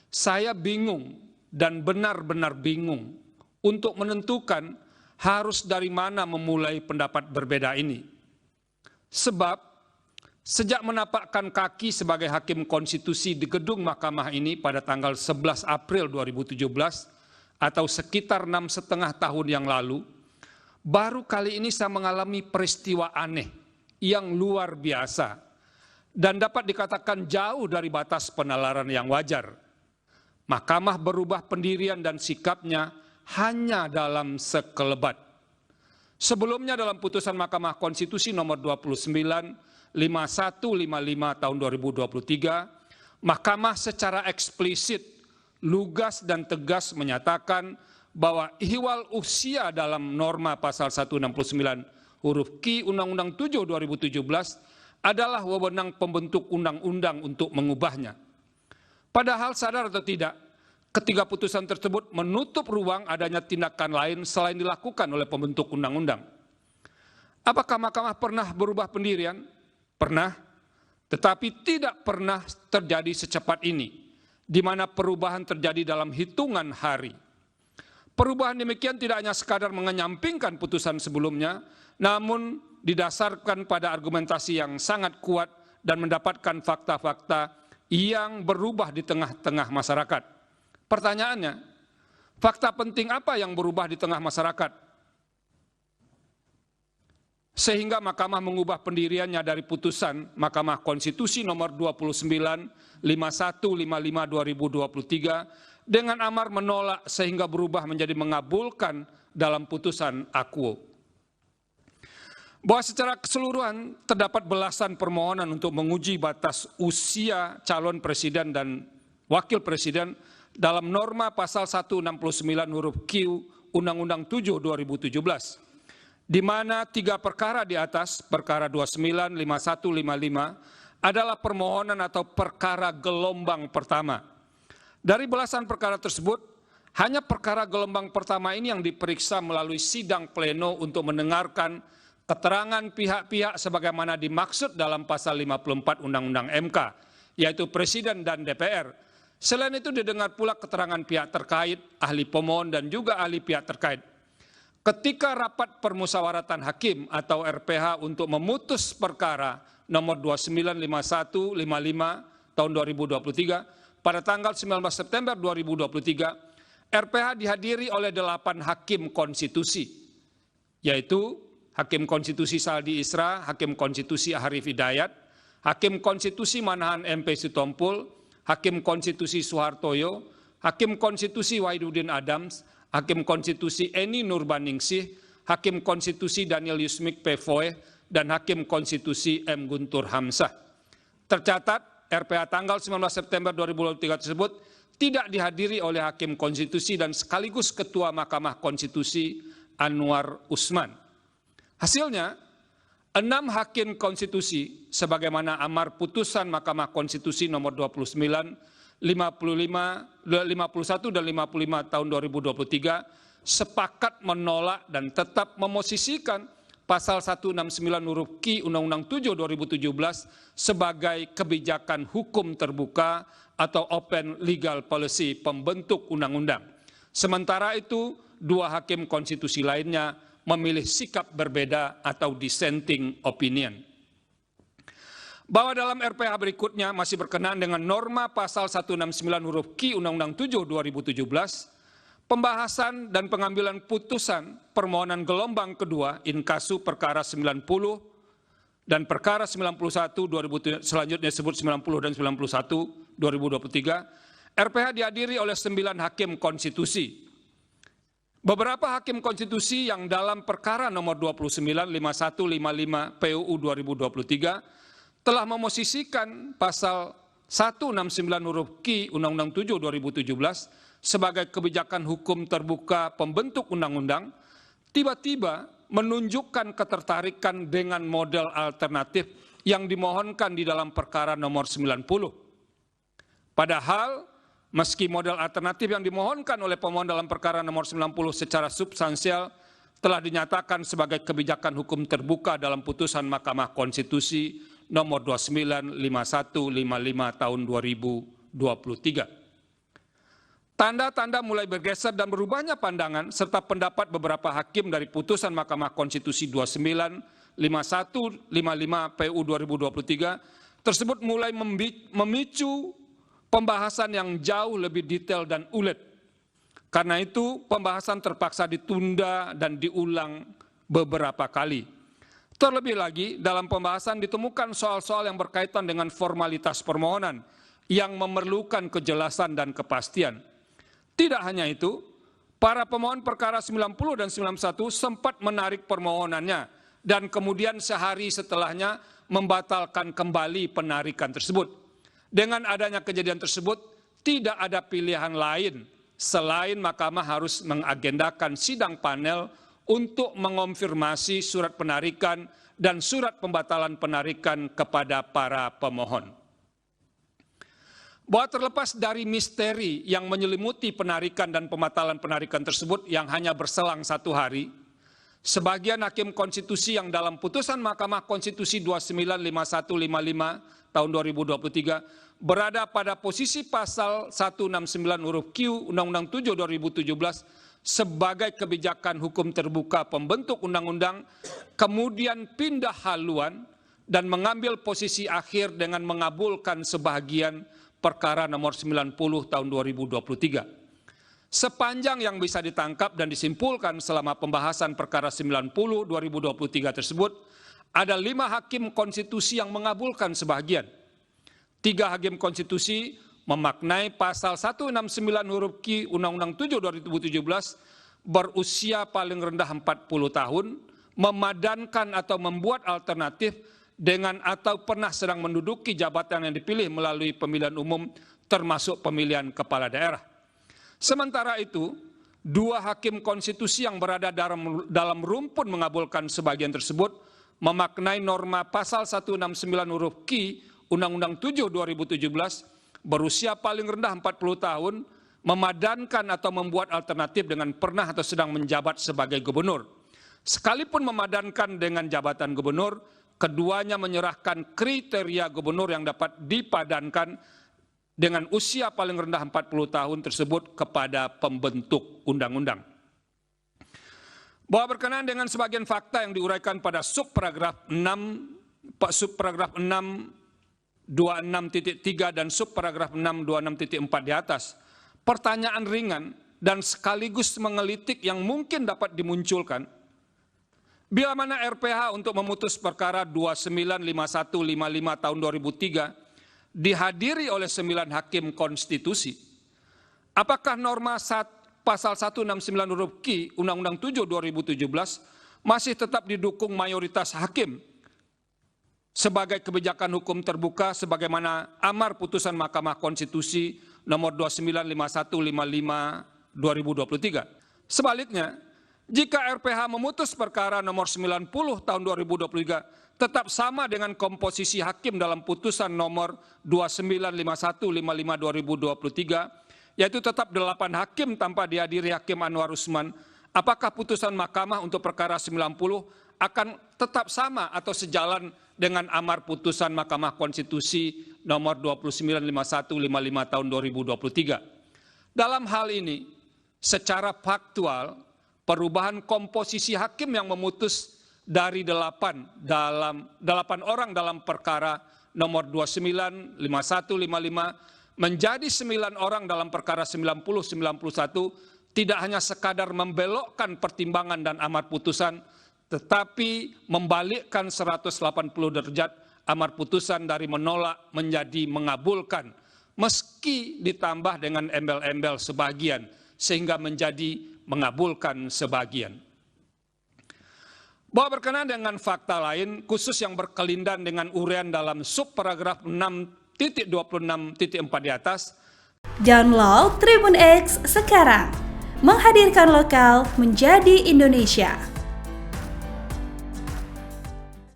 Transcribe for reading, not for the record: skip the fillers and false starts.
Saya bingung dan benar-benar bingung untuk menentukan harus dari mana memulai pendapat berbeda ini. Sebab sejak menapakkan kaki sebagai hakim konstitusi di gedung mahkamah ini pada tanggal 11 April 2017 atau sekitar 6,5 tahun yang lalu, baru kali ini saya mengalami peristiwa aneh yang luar biasa dan dapat dikatakan jauh dari batas penalaran yang wajar. Mahkamah berubah pendirian dan sikapnya hanya dalam sekelebat. Sebelumnya dalam putusan Mahkamah Konstitusi nomor 29/5155 tahun 2023, Mahkamah secara eksplisit, lugas dan tegas menyatakan bahwa ihwal usia dalam norma pasal 169 huruf Q Undang-Undang 7 2017 adalah wewenang pembentuk undang-undang untuk mengubahnya. Padahal sadar atau tidak, ketiga putusan tersebut menutup ruang adanya tindakan lain selain dilakukan oleh pembentuk undang-undang. Apakah Mahkamah pernah berubah pendirian? Pernah, tetapi tidak pernah terjadi secepat ini, di mana perubahan terjadi dalam hitungan hari. Perubahan demikian tidak hanya sekadar mengenyampingkan putusan sebelumnya, namun didasarkan pada argumentasi yang sangat kuat dan mendapatkan fakta-fakta yang berubah di tengah-tengah masyarakat. Pertanyaannya, fakta penting apa yang berubah di tengah masyarakat? Sehingga Mahkamah mengubah pendiriannya dari putusan Mahkamah Konstitusi nomor 29/5155/2023 dengan amar menolak sehingga berubah menjadi mengabulkan dalam putusan akuo. Bahwa secara keseluruhan terdapat belasan permohonan untuk menguji batas usia calon presiden dan wakil presiden dalam norma pasal 169 huruf Q Undang-Undang 7 2017, di mana 3 perkara di atas, perkara 29, 51, 55, adalah permohonan atau perkara gelombang pertama. Dari belasan perkara tersebut, hanya perkara gelombang pertama ini yang diperiksa melalui sidang pleno untuk mendengarkan keterangan pihak-pihak sebagaimana dimaksud dalam pasal 54 Undang-Undang MK, yaitu Presiden dan DPR. Selain itu didengar pula keterangan pihak terkait, ahli pemohon dan juga ahli pihak terkait. Ketika rapat permusyawaratan hakim atau RPH untuk memutus perkara nomor 295155 tahun 2023 pada tanggal 19 September 2023, RPH dihadiri oleh 8 hakim konstitusi, yaitu Hakim Konstitusi Saldi Isra, Hakim Konstitusi Arif Hidayat, Hakim Konstitusi Manahan MP Sitompul, Hakim Konstitusi Soehartoyo, Hakim Konstitusi Wahidudin Adams, Hakim Konstitusi Eni Nurbaningsih, Hakim Konstitusi Daniel Yusmik Pevoe, dan Hakim Konstitusi M. Guntur Hamzah. Tercatat, RPH tanggal 19 September 2023 tersebut tidak dihadiri oleh Hakim Konstitusi dan sekaligus Ketua Mahkamah Konstitusi Anwar Usman. Hasilnya, 6 hakim konstitusi sebagaimana amar putusan Mahkamah Konstitusi nomor 29, 51 dan 55 tahun 2023 sepakat menolak dan tetap memosisikan pasal 169 huruf Q Undang-Undang 7 2017 sebagai kebijakan hukum terbuka atau open legal policy pembentuk undang-undang. Sementara itu, 2 hakim konstitusi lainnya memilih sikap berbeda atau dissenting opinion. Bahwa dalam RPH berikutnya masih berkenaan dengan norma pasal 169 huruf Q Undang-Undang 7 2017, pembahasan dan pengambilan putusan permohonan gelombang kedua inkasu perkara 90 dan perkara 91 selanjutnya disebut 90 dan 91 2023, RPH dihadiri oleh 9 hakim konstitusi. Beberapa hakim konstitusi yang dalam perkara nomor 29/5155 PUU 2023 telah memosisikan pasal 169 huruf Q Undang-Undang 7 2017 sebagai kebijakan hukum terbuka pembentuk undang-undang, tiba-tiba menunjukkan ketertarikan dengan model alternatif yang dimohonkan di dalam perkara nomor 90. Padahal, meski model alternatif yang dimohonkan oleh pemohon dalam perkara nomor 90 secara substansial telah dinyatakan sebagai kebijakan hukum terbuka dalam putusan Mahkamah Konstitusi nomor 29/5155 tahun 2023. Tanda-tanda mulai bergeser dan berubahnya pandangan serta pendapat beberapa hakim dari putusan Mahkamah Konstitusi 29, 51, 55 PU 2023 tersebut mulai memicu pembahasan yang jauh lebih detail dan ulet. Karena itu, pembahasan terpaksa ditunda dan diulang beberapa kali. Terlebih lagi, dalam pembahasan ditemukan soal-soal yang berkaitan dengan formalitas permohonan yang memerlukan kejelasan dan kepastian. Tidak hanya itu, para pemohon perkara 90 dan 91 sempat menarik permohonannya dan kemudian sehari setelahnya membatalkan kembali penarikan tersebut. Dengan adanya kejadian tersebut, tidak ada pilihan lain selain Mahkamah harus mengagendakan sidang panel untuk mengonfirmasi surat penarikan dan surat pembatalan penarikan kepada para pemohon. Bahwa terlepas dari misteri yang menyelimuti penarikan dan pembatalan penarikan tersebut yang hanya berselang 1 hari, sebagian hakim konstitusi yang dalam putusan Mahkamah Konstitusi 295155 tahun 2023 berada pada posisi pasal 169 huruf Q Undang-Undang 7 2017 sebagai kebijakan hukum terbuka pembentuk undang-undang, kemudian pindah haluan dan mengambil posisi akhir dengan mengabulkan sebagian perkara nomor 90 tahun 2023. Sepanjang yang bisa ditangkap dan disimpulkan selama pembahasan perkara 90 2023 tersebut, ada 5 hakim konstitusi yang mengabulkan sebagian. 3 hakim konstitusi memaknai pasal 169 huruf Q Undang-Undang 7 2017 berusia paling rendah 40 tahun, memadankan atau membuat alternatif dengan atau pernah sedang menduduki jabatan yang dipilih melalui pemilihan umum termasuk pemilihan kepala daerah. Sementara itu, 2 hakim konstitusi yang berada dalam rumpun mengabulkan sebagian tersebut memaknai norma pasal 169 huruf Q Undang-Undang 7 2017 berusia paling rendah 40 tahun, memadankan atau membuat alternatif dengan pernah atau sedang menjabat sebagai gubernur. Sekalipun memadankan dengan jabatan gubernur, keduanya menyerahkan kriteria gubernur yang dapat dipadankan dengan usia paling rendah 40 tahun tersebut kepada pembentuk undang-undang. Bahwa berkenaan dengan sebagian fakta yang diuraikan pada subparagraf 6, 26.3 dan subparagraf 626.4 di atas, pertanyaan ringan dan sekaligus mengelitik yang mungkin dapat dimunculkan, bila mana RPH untuk memutus perkara 295155 tahun 2003 dihadiri oleh 9 hakim konstitusi, apakah norma pasal 169 huruf Q Undang-Undang 7 2017 masih tetap didukung mayoritas hakim sebagai kebijakan hukum terbuka sebagaimana amar putusan Mahkamah Konstitusi nomor 295155 2023. Sebaliknya, jika RPH memutus perkara nomor 90 tahun 2023 tetap sama dengan komposisi hakim dalam putusan nomor 295155 2023, yaitu tetap 8 hakim tanpa dihadiri Hakim Anwar Usman, apakah putusan Mahkamah untuk perkara 90 akan tetap sama atau sejalan dengan amar putusan Mahkamah Konstitusi nomor 295155 tahun 2023? Dalam hal ini, secara faktual, perubahan komposisi hakim yang memutus dari 8 orang dalam perkara nomor 295155 menjadi 9 orang dalam perkara 9091 tidak hanya sekadar membelokkan pertimbangan dan amar putusan, tetapi membalikkan 180 derajat amar putusan dari menolak menjadi mengabulkan, meski ditambah dengan embel-embel sebagian, sehingga menjadi mengabulkan sebagian. Bahwa berkenaan dengan fakta lain, khusus yang berkelindan dengan uraian dalam subparagraf 6.26.4 di atas. Download Tribun X sekarang, menghadirkan lokal menjadi Indonesia.